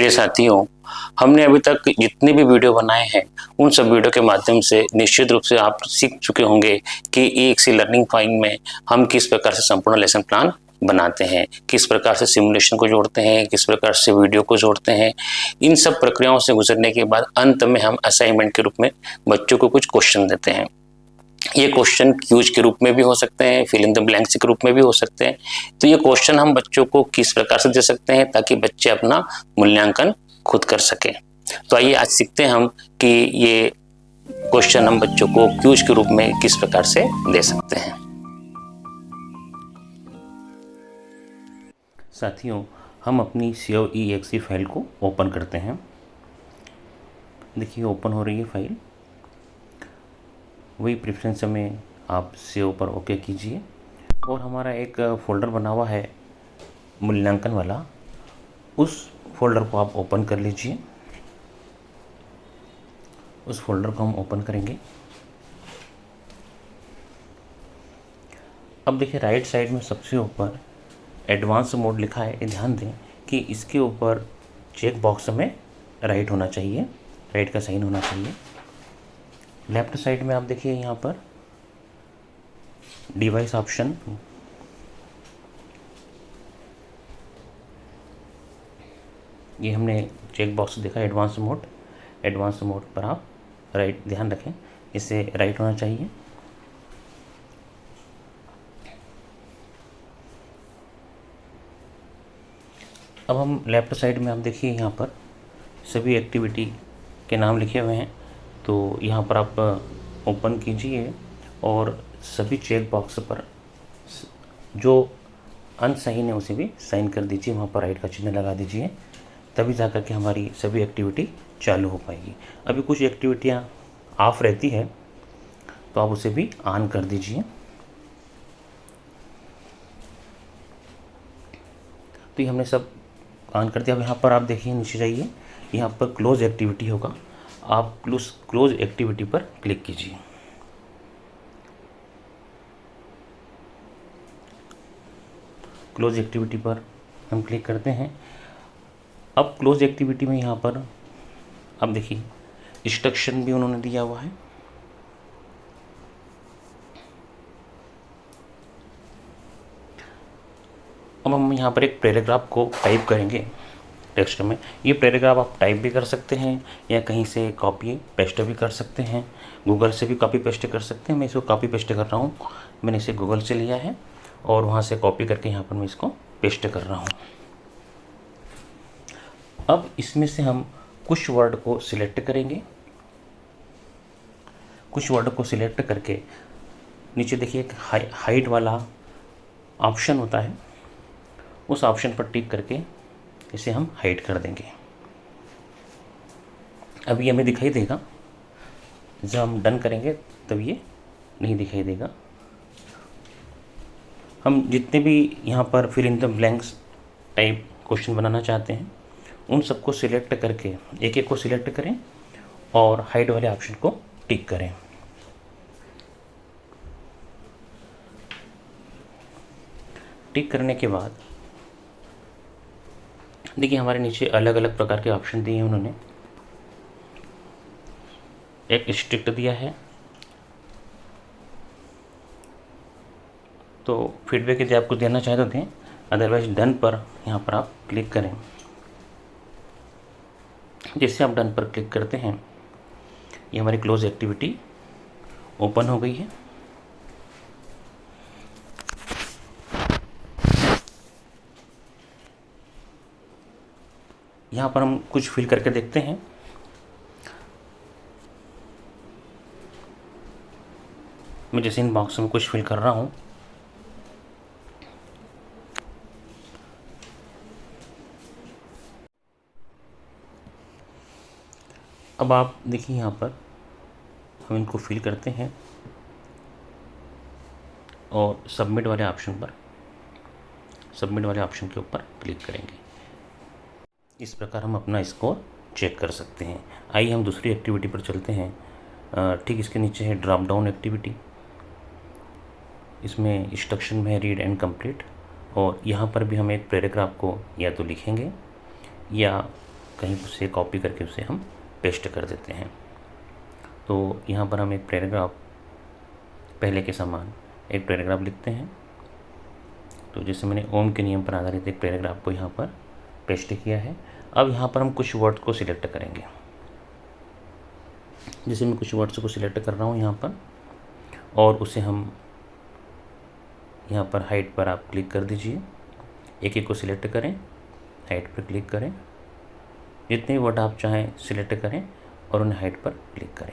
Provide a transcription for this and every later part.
प्रिय साथियों, हमने अभी तक जितने भी वीडियो बनाए हैं उन सब वीडियो के माध्यम से निश्चित रूप से आप सीख चुके होंगे कि EXE लर्निंग फाइल में हम किस प्रकार से संपूर्ण लेसन प्लान बनाते हैं, किस प्रकार से सिमुलेशन को जोड़ते हैं, किस प्रकार से वीडियो को जोड़ते हैं। इन सब प्रक्रियाओं से गुजरने के बाद अंत में हम असाइनमेंट के रूप में बच्चों को कुछ क्वेश्चन देते हैं। ये क्वेश्चन क्यूज के रूप में भी हो सकते हैं, फिल इन द ब्लैंक्स के रूप में भी हो सकते हैं। तो ये क्वेश्चन हम बच्चों को किस प्रकार से दे सकते हैं ताकि बच्चे अपना मूल्यांकन खुद कर सकें। तो आइए आज सीखते हैं हम कि ये क्वेश्चन हम बच्चों को क्यूज के रूप में किस प्रकार से दे सकते हैं। साथियों, हम अपनी COE-EXE फाइल को ओपन करते हैं। देखिए ओपन हो रही है फाइल। वही प्रेफरेंस में आप सेव पर ओके कीजिए और हमारा एक फ़ोल्डर बना हुआ है मूल्यांकन वाला, उस फोल्डर को आप ओपन कर लीजिए। उस फोल्डर को हम ओपन करेंगे। अब देखिए राइट साइड में सबसे ऊपर एडवांस मोड लिखा है। ये ध्यान दें कि इसके ऊपर चेक बॉक्स में राइट होना चाहिए, राइट का साइन होना चाहिए। लेफ्ट साइड में आप देखिए यहाँ पर डिवाइस ऑप्शन, ये हमने चेक बॉक्स देखा एडवांस मोड। एडवांस मोड पर आप राइट, ध्यान रखें इससे राइट होना चाहिए। अब हम लेफ्ट साइड में आप देखिए यहाँ पर सभी एक्टिविटी के नाम लिखे हुए हैं। तो यहाँ पर आप ओपन कीजिए और सभी चेक बॉक्स पर जो अनसाइन है उसे भी साइन कर दीजिए, वहाँ पर राइट का चिन्ह लगा दीजिए, तभी जाकर के हमारी सभी एक्टिविटी चालू हो पाएगी। अभी कुछ एक्टिविटियाँ ऑफ रहती है तो आप उसे भी ऑन कर दीजिए। तो ये हमने सब ऑन कर दिया। अब यहाँ पर आप देखिए नीचे जाइए, यहाँ पर क्लोज एक्टिविटी होगा, आप क्लोज एक्टिविटी पर क्लिक कीजिए। क्लोज एक्टिविटी पर हम क्लिक करते हैं। अब क्लोज एक्टिविटी में यहाँ पर अब देखिए इंस्ट्रक्शन भी उन्होंने दिया हुआ है। अब हम यहाँ पर एक पैराग्राफ को टाइप करेंगे टेक्स्ट में। ये पैराग्राफ आप टाइप भी कर सकते हैं या कहीं से कॉपी पेस्ट भी कर सकते हैं, गूगल से भी कॉपी पेस्ट कर सकते हैं। मैं इसको कॉपी पेस्ट कर रहा हूँ, मैंने इसे गूगल से लिया है और वहाँ से कॉपी करके यहाँ पर मैं इसको पेस्ट कर रहा हूँ। अब इसमें से हम कुछ वर्ड को सिलेक्ट करेंगे। कुछ वर्ड को सिलेक्ट करके नीचे देखिए एक हाइड वाला ऑप्शन होता है, उस ऑप्शन पर टिक करके इसे हम हाइड कर देंगे। अब ये हमें दिखाई देगा, जब हम डन करेंगे तब ये नहीं दिखाई देगा। हम जितने भी यहाँ पर fill in the blanks type question बनाना चाहते हैं उन सबको सिलेक्ट करके एक एक को सिलेक्ट करें और हाइड वाले ऑप्शन को टिक करें। टिक करने के बाद देखिए हमारे नीचे अलग अलग प्रकार के ऑप्शन दिए हैं उन्होंने। एक स्ट्रिक्ट दिया है, तो फीडबैक यदि आपको देना चाहे तो दें, अदरवाइज डन पर यहाँ पर आप क्लिक करें। जैसे आप डन पर क्लिक करते हैं ये हमारी क्लोज एक्टिविटी ओपन हो गई है। यहाँ पर हम कुछ फिल करके देखते हैं। मैं जैसे इन बॉक्स में कुछ फिल कर रहा हूँ, अब आप देखिए यहाँ पर हम इनको फिल करते हैं और सबमिट वाले ऑप्शन के ऊपर क्लिक करेंगे। इस प्रकार हम अपना स्कोर चेक कर सकते हैं। आइए हम दूसरी एक्टिविटी पर चलते हैं। ठीक इसके नीचे है ड्रॉप डाउन एक्टिविटी। इसमें इंस्ट्रक्शन में है रीड एंड कंप्लीट, और यहाँ पर भी हम एक पैराग्राफ को या तो लिखेंगे या कहीं से कॉपी करके उसे हम पेस्ट कर देते हैं। तो यहाँ पर हम एक पैराग्राफ, पहले के समान एक पैराग्राफ लिखते हैं। तो जैसे मैंने ओम के नियम पर आधारित एक पैराग्राफ को यहाँ पर पेस्ट किया है। अब यहाँ पर हम कुछ वर्ड्स को सिलेक्ट करेंगे। जैसे मैं कुछ वर्ड्स को सिलेक्ट कर रहा हूँ यहाँ पर, और उसे हम यहाँ पर हाइट पर आप क्लिक कर दीजिए। एक एक को सिलेक्ट करें, हाइट पर क्लिक करें, जितने वर्ड आप चाहें सिलेक्ट करें और उन्हें हाइट पर क्लिक करें।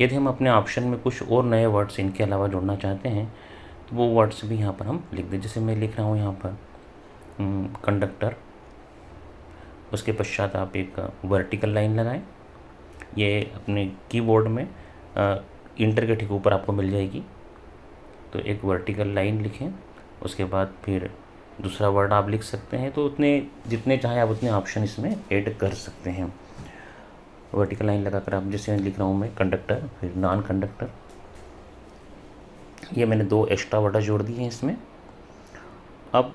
यदि हम अपने ऑप्शन में कुछ और नए वर्ड्स इनके अलावा जोड़ना चाहते हैं तो वो वर्ड्स भी यहाँ पर हम लिख दें। जैसे मैं लिख रहा हूँ यहाँ पर कंडक्टर, उसके पश्चात आप एक वर्टिकल लाइन लगाएं। ये अपने कीबोर्ड में इंटर के ठीक ऊपर आपको मिल जाएगी। तो एक वर्टिकल लाइन लिखें, उसके बाद फिर दूसरा वर्ड आप लिख सकते हैं। तो उतने जितने चाहें आप उतने ऑप्शन इसमें ऐड कर सकते हैं। वर्टिकल लाइन लगाकर आप, जैसे लिख रहा हूँ मैं कंडक्टर, फिर नॉन कंडक्टर, ये मैंने 2 एक्स्ट्रा वर्ड जोड़ दिए हैं इसमें। अब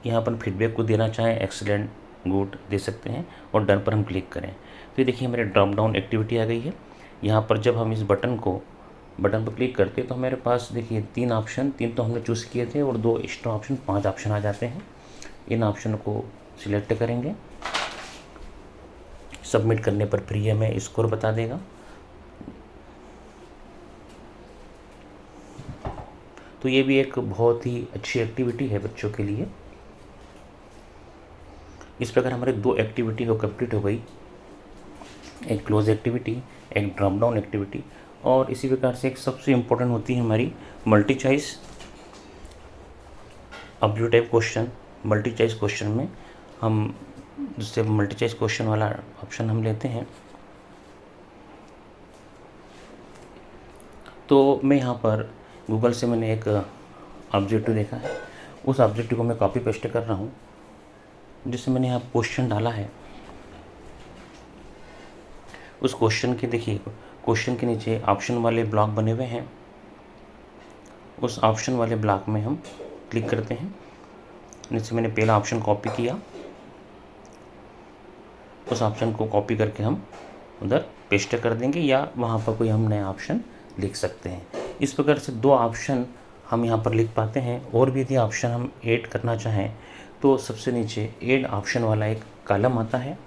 यहाँ पर फीडबैक को देना चाहें, एक्सीलेंट, गुड दे सकते हैं, और डन पर हम क्लिक करें। तो ये देखिए मेरे ड्रॉप डाउन एक्टिविटी आ गई है। यहाँ पर जब हम इस बटन पर क्लिक करते हैं तो हमारे पास देखिए 3 ऑप्शन, 3 तो हमने चूज़ किए थे और 2 एक्स्ट्रा ऑप्शन, 5 ऑप्शन आ जाते हैं। इन ऑप्शन को सिलेक्ट करेंगे। सबमिट करने पर फिर ये हमें स्कोर बता देगा। तो ये भी एक बहुत ही अच्छी एक्टिविटी है बच्चों के लिए। इस प्रकार हमारे 2 एक्टिविटी हो कंप्लीट हो गई, एक क्लोज एक्टिविटी, एक ड्रॉप डाउन एक्टिविटी। और इसी प्रकार से एक सबसे इम्पोर्टेंट होती है हमारी multi choice objective type question. Multi choice question में हम, जिससे मल्टी चॉइस क्वेश्चन वाला ऑप्शन हम लेते हैं, तो मैं यहाँ पर गूगल से मैंने एक ऑब्जेक्टिव देखा है, उस ऑब्जेक्टिव को मैं कॉपी पेस्ट कर रहा हूँ। जिससे मैंने यहाँ क्वेश्चन डाला है, उस क्वेश्चन के देखिए, क्वेश्चन के नीचे ऑप्शन वाले ब्लॉक बने हुए हैं। उस ऑप्शन वाले ब्लॉक में हम क्लिक करते हैं। जैसे मैंने पहला ऑप्शन कॉपी किया, उस ऑप्शन को कॉपी करके हम उधर पेस्ट कर देंगे, या वहाँ पर कोई हम नया ऑप्शन लिख सकते हैं। इस प्रकार से 2 ऑप्शन हम यहाँ पर लिख पाते हैं। और भी यदि ऑप्शन हम ऐड करना चाहें तो सबसे नीचे ऐड ऑप्शन वाला एक कॉलम आता है।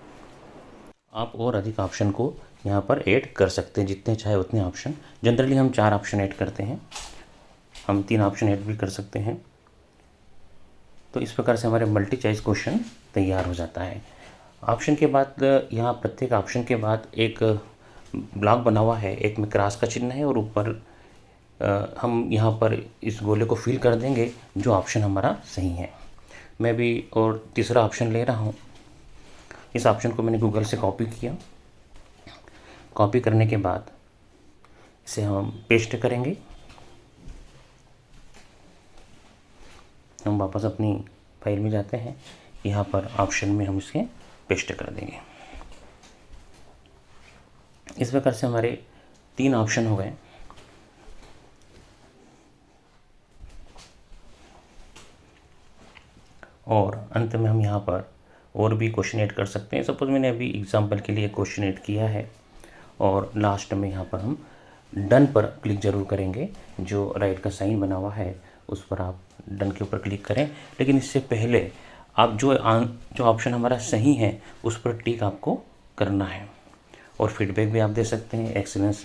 आप और अधिक ऑप्शन को यहाँ पर ऐड कर सकते हैं, जितने चाहे उतने ऑप्शन। जनरली हम 4 ऑप्शन ऐड करते हैं, हम 3 ऑप्शन ऐड भी कर सकते हैं। तो इस प्रकार से हमारे मल्टी चॉइस क्वेश्चन तैयार हो जाता है। ऑप्शन के बाद यहाँ प्रत्येक ऑप्शन के बाद एक ब्लॉक बना हुआ है, एक में क्रॉस का चिन्ह है, और ऊपर हम यहाँ पर इस गोले को फिल कर देंगे जो ऑप्शन हमारा सही है। मैं भी और तीसरा ऑप्शन ले रहा हूँ। इस ऑप्शन को मैंने गूगल से कॉपी किया। कॉपी करने के बाद इसे हम पेस्ट करेंगे। हम वापस अपनी फाइल में जाते हैं, यहाँ पर ऑप्शन में हम इसे पेस्ट कर देंगे। इस प्रकार से हमारे 3 ऑप्शन हो गए। और अंत में हम यहाँ पर और भी क्वेश्चन ऐड कर सकते हैं। सपोज मैंने अभी एग्जांपल के लिए क्वेश्चन ऐड किया है, और लास्ट में यहाँ पर हम डन पर क्लिक ज़रूर करेंगे। जो राइट का साइन बना हुआ है उस पर आप डन के ऊपर क्लिक करें। लेकिन इससे पहले आप जो ऑप्शन हमारा सही है उस पर टिक आपको करना है। और फीडबैक भी आप दे सकते हैं, एक्सीलेंस,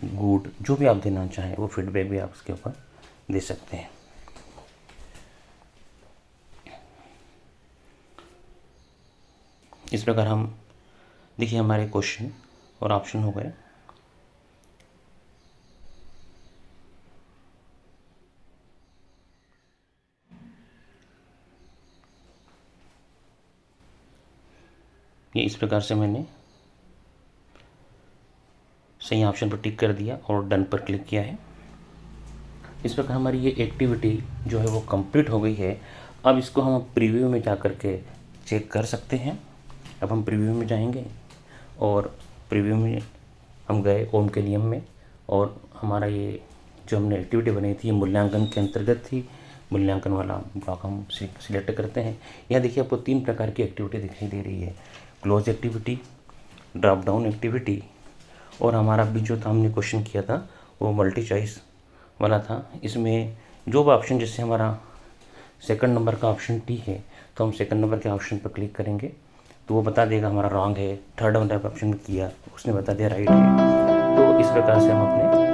गुड, जो भी आप देना चाहें वो फीडबैक भी आप उसके ऊपर दे सकते हैं। इस प्रकार हम देखिए हमारे क्वेश्चन और ऑप्शन हो गए। ये इस प्रकार से मैंने सही ऑप्शन पर टिक कर दिया और डन पर क्लिक किया है। इस प्रकार हमारी ये एक्टिविटी जो है वो कंप्लीट हो गई है। अब इसको हम प्रीव्यू में जा कर के चेक कर सकते हैं। अब हम प्रीव्यू में जाएंगे और प्रीव्यू में हम गए ओम के नियम में, और हमारा ये जो हमने एक्टिविटी बनाई थी ये मूल्यांकन के अंतर्गत थी। मूल्यांकन वाला ब्लॉक हम सिलेक्ट करते हैं। यहाँ देखिए आपको 3 प्रकार की एक्टिविटी दिखाई दे रही है। Close activity, drop down activity, और हमारा भी जो था हमने क्वेश्चन किया था वो मल्टी चॉइस वाला था। इसमें जो भी ऑप्शन, जैसे हमारा सेकंड नंबर का ऑप्शन टी है तो हम सेकंड नंबर के ऑप्शन पर क्लिक करेंगे तो वो बता देगा हमारा रॉन्ग है। थर्ड नंबर का ऑप्शन किया, उसने बता दिया राइट है। तो इस प्रकार से हम अपने